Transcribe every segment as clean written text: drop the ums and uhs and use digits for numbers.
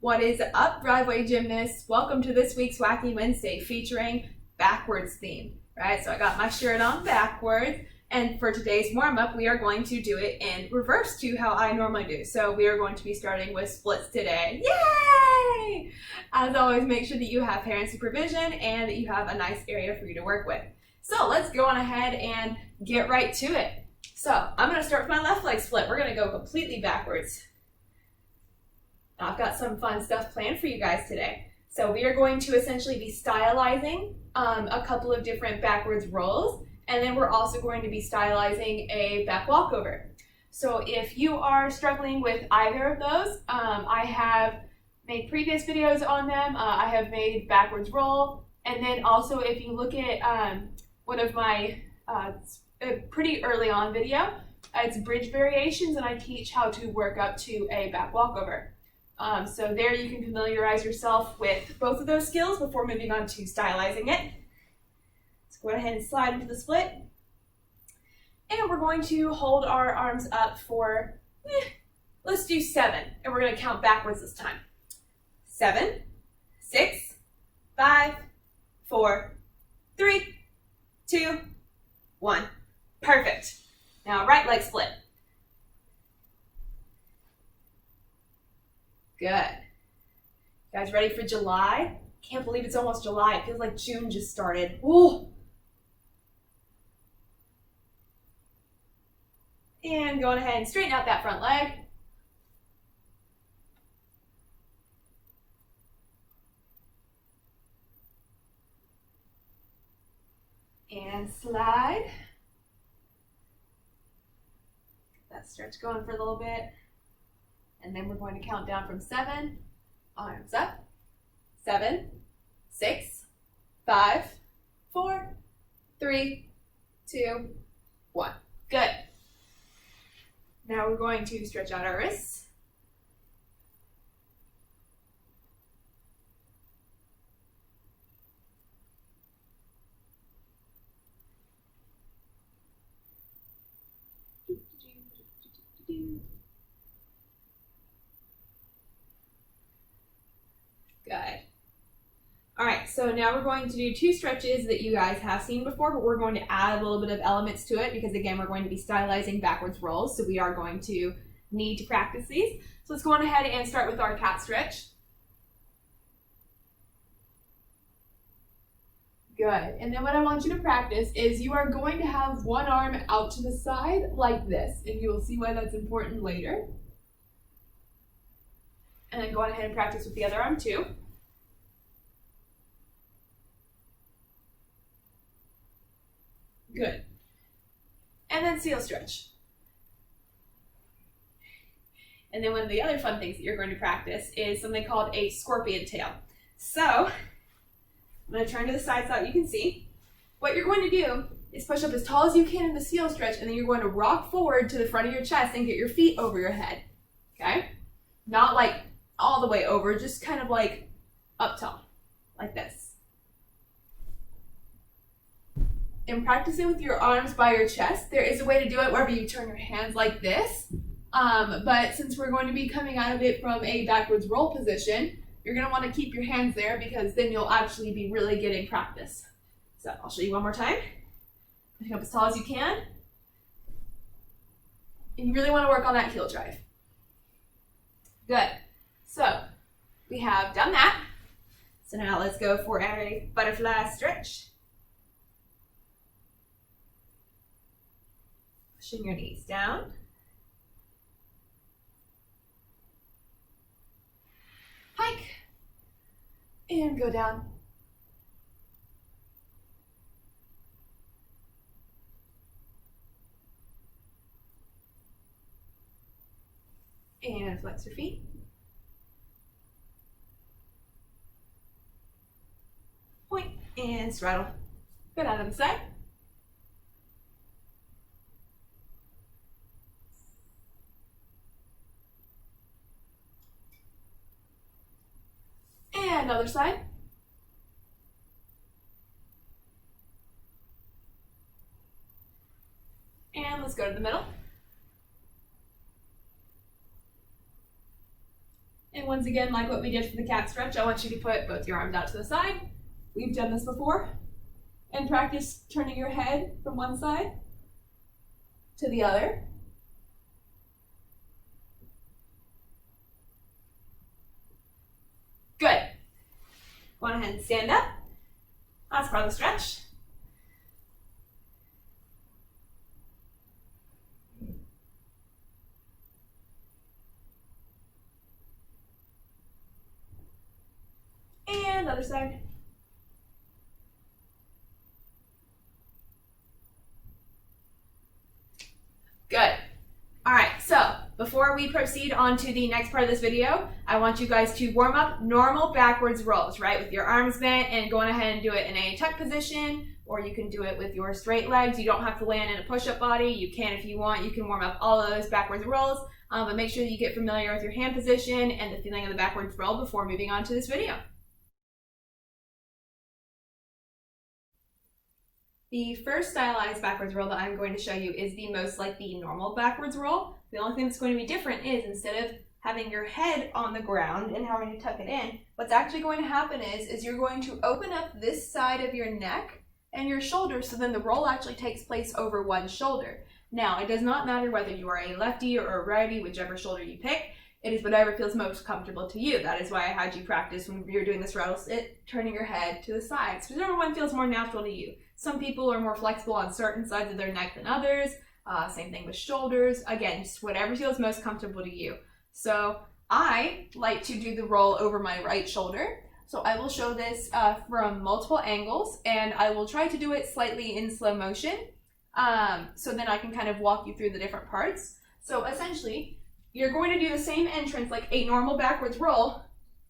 What is up, Broadway gymnasts? Welcome to this week's Wacky Wednesday featuring backwards theme, right? So I got my shirt on backwards, and for today's warm-up, we are going to do it in reverse to how I normally do. So we are going to be starting with splits today. Yay! As always, make sure that you have parent supervision and that you have a nice area for you to work with. So let's go on ahead and get right to it. So I'm going to start with my left leg split. We're going to go completely backwards. I've got some fun stuff planned for you guys today. So we are going to essentially be stylizing a couple of different backwards rolls, and then we're also going to be stylizing a back walkover. So if you are struggling with either of those, I have made previous videos on them. I have made backwards roll, and then also if you look at one of my pretty early on video, it's bridge variations, and I teach how to work up to a back walkover. So there you can familiarize yourself with both of those skills before moving on to stylizing it. Let's go ahead and slide into the split. And we're going to hold our arms up for, let's do 7. And we're going to count backwards this time. 7, 6, 5, 4, 3, 2, 1. Perfect. Now right leg split. Good. You guys ready for July? Can't believe it's almost July. It feels like June just started. Ooh. And going ahead and straighten out that front leg. And slide. Get that stretch going for a little bit. And then we're going to count down from 7, arms up, 7, 6, 5, 4, 3, 2, 1. Good. Now we're going to stretch out our wrists. Good. All right, so now we're going to do 2 stretches that you guys have seen before, but we're going to add a little bit of elements to it because, again, we're going to be stylizing backwards rolls, so we are going to need to practice these. So let's go on ahead and start with our cat stretch. Good. And then what I want you to practice is you are going to have one arm out to the side like this, and you will see why that's important later. And then go on ahead and practice with the other arm too. Good. And then seal stretch. And then one of the other fun things that you're going to practice is something called a scorpion tail. So I'm going to turn to the side so that you can see. What you're going to do is push up as tall as you can in the seal stretch, and then you're going to rock forward to the front of your chest and get your feet over your head. Okay? Not like all the way over, just kind of like up tall, like this. And practice it with your arms by your chest. There is a way to do it wherever you turn your hands like this, but since we're going to be coming out of it from a backwards roll position, you're going to want to keep your hands there because then you'll actually be really getting practice. So I'll show you one more time. Pick up as tall as you can. And you really want to work on that heel drive. Good. So we have done that. So now let's go for a butterfly stretch. Pushing your knees down. Hike. And go down. And flex your feet. Point and straddle. Go down to the side. And other side. And let's go to the middle. And once again, like what we did for the cat stretch, I want you to put both your arms out to the side. We've done this before. And practice turning your head from one side to the other. Good. Go on ahead and stand up. Last part of the stretch. And other side. Good. All right, so before we proceed on to the next part of this video, I want you guys to warm up normal backwards rolls, right? With your arms bent and going ahead and do it in a tuck position, or you can do it with your straight legs. You don't have to land in a push-up body. You can if you want. You can warm up all of those backwards rolls, but make sure that you get familiar with your hand position and the feeling of the backwards roll before moving on to this video. The first stylized backwards roll that I'm going to show you is the most like the normal backwards roll. The only thing that's going to be different is instead of having your head on the ground and having to tuck it in, what's actually going to happen is you're going to open up this side of your neck and your shoulder, so then the roll actually takes place over one shoulder. Now, it does not matter whether you are a lefty or a righty, whichever shoulder you pick. It is whatever feels most comfortable to you. That is why I had you practice when you're doing this rattle sit, turning your head to the sides. Whichever one feels more natural to you. Some people are more flexible on certain sides of their neck than others. Same thing with shoulders. Again, just whatever feels most comfortable to you. So I like to do the roll over my right shoulder. So I will show this from multiple angles, and I will try to do it slightly in slow motion. So then I can kind of walk you through the different parts. So essentially, you're going to do the same entrance like a normal backwards roll,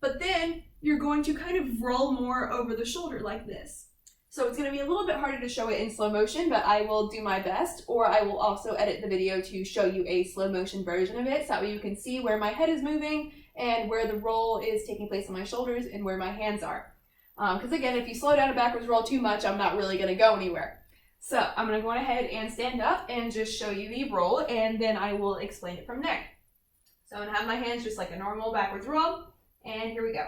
but then you're going to kind of roll more over the shoulder like this. So it's going to be a little bit harder to show it in slow motion, but I will do my best, or I will also edit the video to show you a slow motion version of it, so that way you can see where my head is moving and where the roll is taking place on my shoulders and where my hands are. Because again, if you slow down a backwards roll too much, I'm not really going to go anywhere. So I'm going to go ahead and stand up and just show you the roll, and then I will explain it from there. So I'm going to have my hands just like a normal backwards roll, and here we go.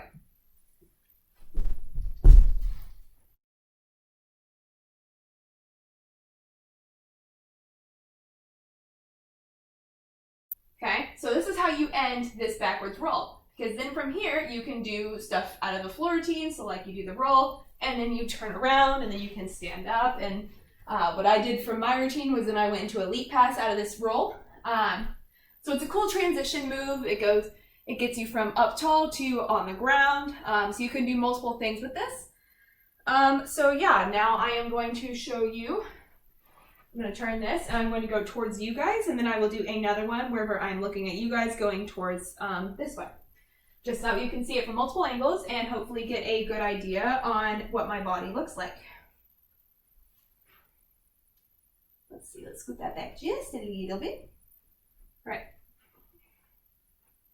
Okay, so this is how you end this backwards roll, because then from here you can do stuff out of the floor routine. So like you do the roll and then you turn around and then you can stand up. And what I did from my routine was then I went into a leap pass out of this roll. So it's a cool transition move. It gets you from up tall to on the ground. So you can do multiple things with this. So yeah, now I am going to show you. I'm going to turn this and I'm going to go towards you guys, and then I will do another one wherever I'm looking at you guys going towards this way. Just so you can see it from multiple angles and hopefully get a good idea on what my body looks like. Let's see, let's scoot that back just a little bit. All right.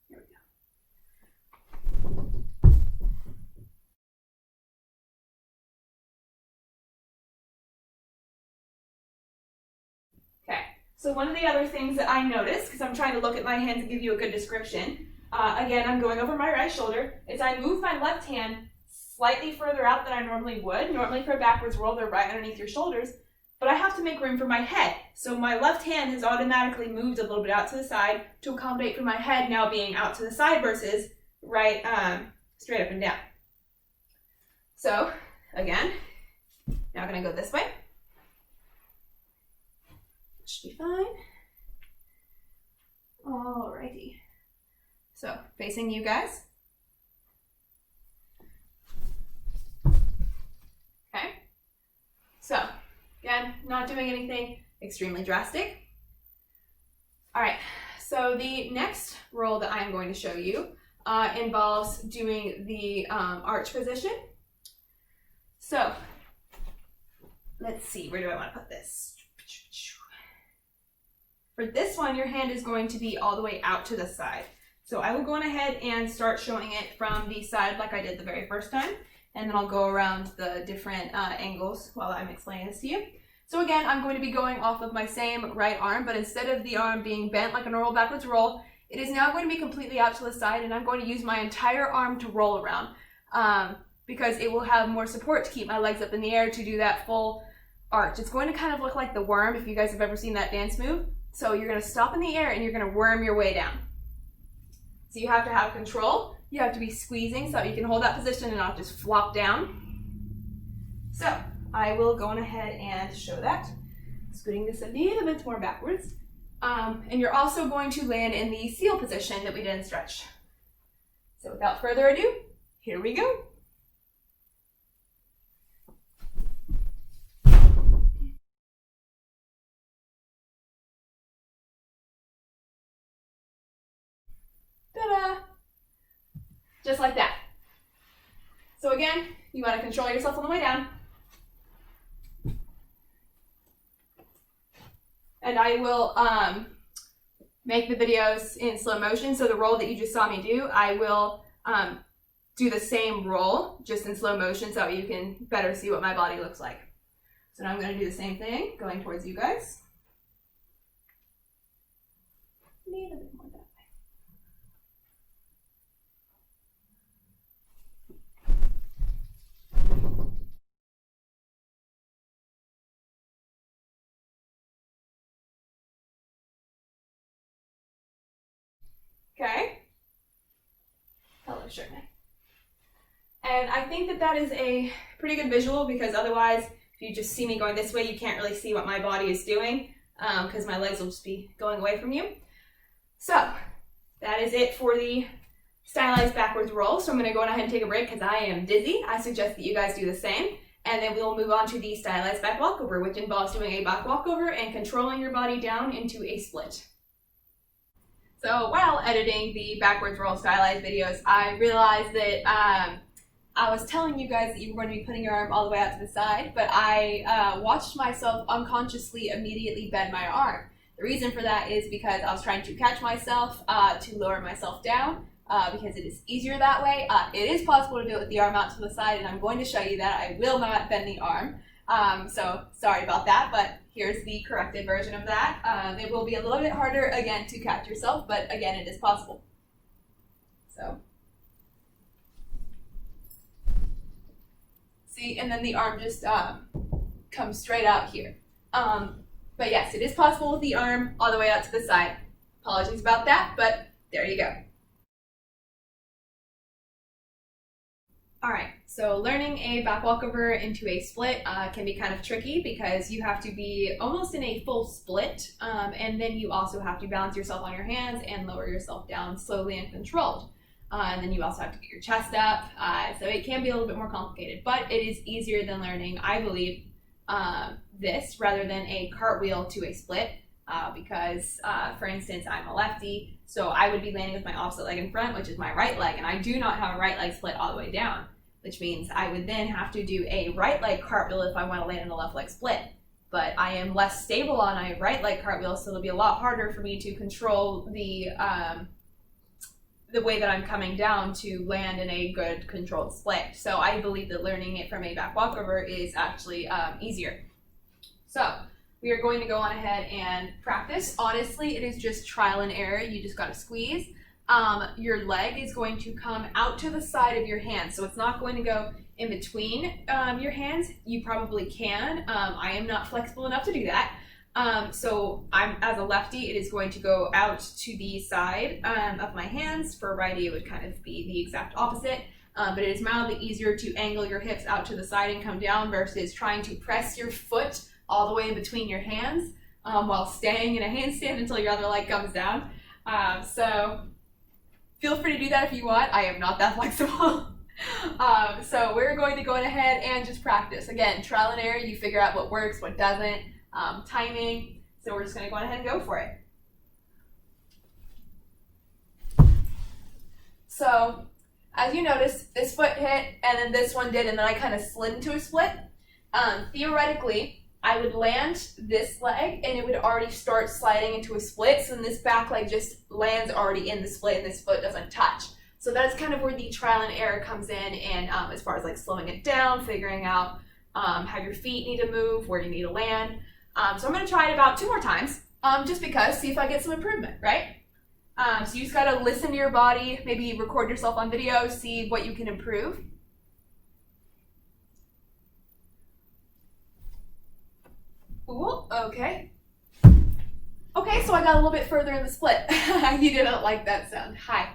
Here we go. Okay, so one of the other things that I noticed, because I'm trying to look at my hands and give you a good description, again, I'm going over my right shoulder, is I move my left hand slightly further out than I normally would. Normally for a backwards roll, they're right underneath your shoulders, but I have to make room for my head. So my left hand has automatically moved a little bit out to the side to accommodate for my head now being out to the side versus right straight up and down. So again, now I'm going to go this way. Should be fine. Alrighty. So, facing you guys. Okay. So, again, not doing anything extremely drastic. Alright, so the next roll that I'm going to show you involves doing the arch position. So, let's see, where do I want to put this? For this one, your hand is going to be all the way out to the side. So I will go on ahead and start showing it from the side like I did the very first time. And then I'll go around the different angles while I'm explaining this to you. So again, I'm going to be going off of my same right arm, but instead of the arm being bent like a normal backwards roll, It is now going to be completely out to the side, and I'm going to use my entire arm to roll around because it will have more support to keep my legs up in the air to do that full arch. It's going to kind of look like the worm, if you guys have ever seen that dance move. So you're going to stop in the air and you're going to worm your way down. So you have to have control. You have to be squeezing so that you can hold that position and not just flop down. So I will go on ahead and show that. Scooting this a little bit more backwards. And you're also going to land in the seal position that we did in stretch. So without further ado, here we go. Ta-da! Just like that. So again, you want to control yourself on the way down. And I will make the videos in slow motion. So the roll that you just saw me do, I will do the same roll, just in slow motion, so you can better see what my body looks like. So now I'm going to do the same thing, going towards you guys. A little bit more that way. Okay. Hello, shirt neck. And I think that that is a pretty good visual, because otherwise, if you just see me going this way, you can't really see what my body is doing because my legs will just be going away from you. So that is it for the stylized backwards roll. So I'm going to go on ahead and take a break because I am dizzy. I suggest that you guys do the same. And then we'll move on to the stylized back walkover, which involves doing a back walkover and controlling your body down into a split. So while editing the backwards roll stylized videos, I realized that I was telling you guys that you were going to be putting your arm all the way out to the side, but I watched myself unconsciously immediately bend my arm. The reason for that is because I was trying to catch myself to lower myself down because it is easier that way. It is possible to do it with the arm out to the side, and I'm going to show you that. I will not bend the arm. So sorry about that, but here's the corrected version of that. It will be a little bit harder, again, to catch yourself, but again, it is possible. So, see, and then the arm just comes straight out here. But yes, it is possible with the arm all the way out to the side. Apologies about that, but there you go. All right, so learning a back walkover into a split can be kind of tricky because you have to be almost in a full split, and then you also have to balance yourself on your hands and lower yourself down slowly and controlled. And then you also have to get your chest up, so it can be a little bit more complicated, but it is easier than learning, I believe, this rather than a cartwheel to a split, because, for instance, I'm a lefty, so I would be landing with my opposite leg in front, which is my right leg, and I do not have a right leg split all the way down, which means I would then have to do a right leg cartwheel if I want to land in a left leg split. But I am less stable on a right leg cartwheel, so it'll be a lot harder for me to control the way that I'm coming down to land in a good controlled split. So I believe that learning it from a back walkover is actually easier. So we are going to go on ahead and practice. Honestly, it is just trial and error. You just got to squeeze. Your leg is going to come out to the side of your hand, so it's not going to go in between your hands. You probably can. I am not flexible enough to do that. So as a lefty, it is going to go out to the side of my hands. For a righty, it would kind of be the exact opposite. But it is mildly easier to angle your hips out to the side and come down versus trying to press your foot all the way in between your hands while staying in a handstand until your other leg comes down. So feel free to do that if you want. I am not that flexible. So we're going to go ahead and just practice. Again, trial and error. You figure out what works, what doesn't. Timing. So we're just going to go ahead and go for it. So as you notice, this foot hit and then this one did, and then I kind of slid into a split. Theoretically, I would land this leg and it would already start sliding into a split, so then this back leg just lands already in the split and this foot doesn't touch. So that's kind of where the trial and error comes in, and as far as like slowing it down, figuring out how your feet need to move, where you need to land. So I'm going to try it about 2 more times, just because, see if I get some improvement, right? So you just gotta listen to your body, maybe record yourself on video, see what you can improve. Ooh, okay. Okay, so I got a little bit further in the split. You didn't like that sound. Hi.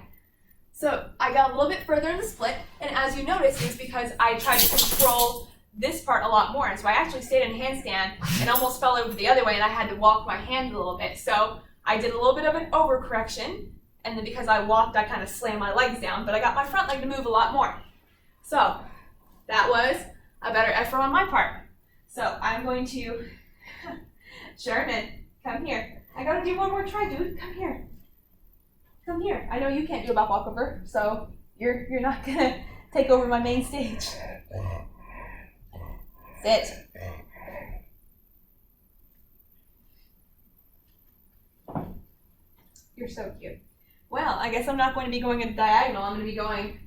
So I got a little bit further in the split, and as you notice, it's because I tried to control this part a lot more. And so I actually stayed in handstand and almost fell over the other way, and I had to walk my hand a little bit. So I did a little bit of an overcorrection, and then because I walked, I kind of slammed my legs down, but I got my front leg to move a lot more. So that was a better effort on my part. So I'm going to, Sherman, come here. I gotta do one more try, dude. Come here. Come here. I know you can't do a back walkover, so you're not gonna take over my main stage. Sit. You're so cute. Well, I guess I'm not going to be going in diagonal. I'm going to be going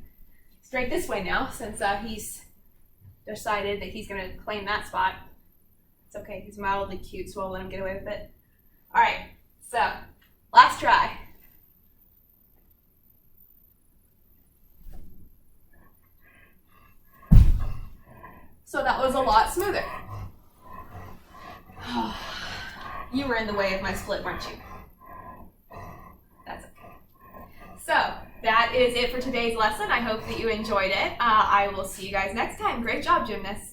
straight this way now, since he's decided that he's going to claim that spot. It's okay. He's mildly cute, so I'll let him get away with it. All right. So, last try. So that was a lot smoother. You were in the way of my split, weren't you? That's okay. So that is it for today's lesson. I hope that you enjoyed it. I will see you guys next time. Great job, gymnasts.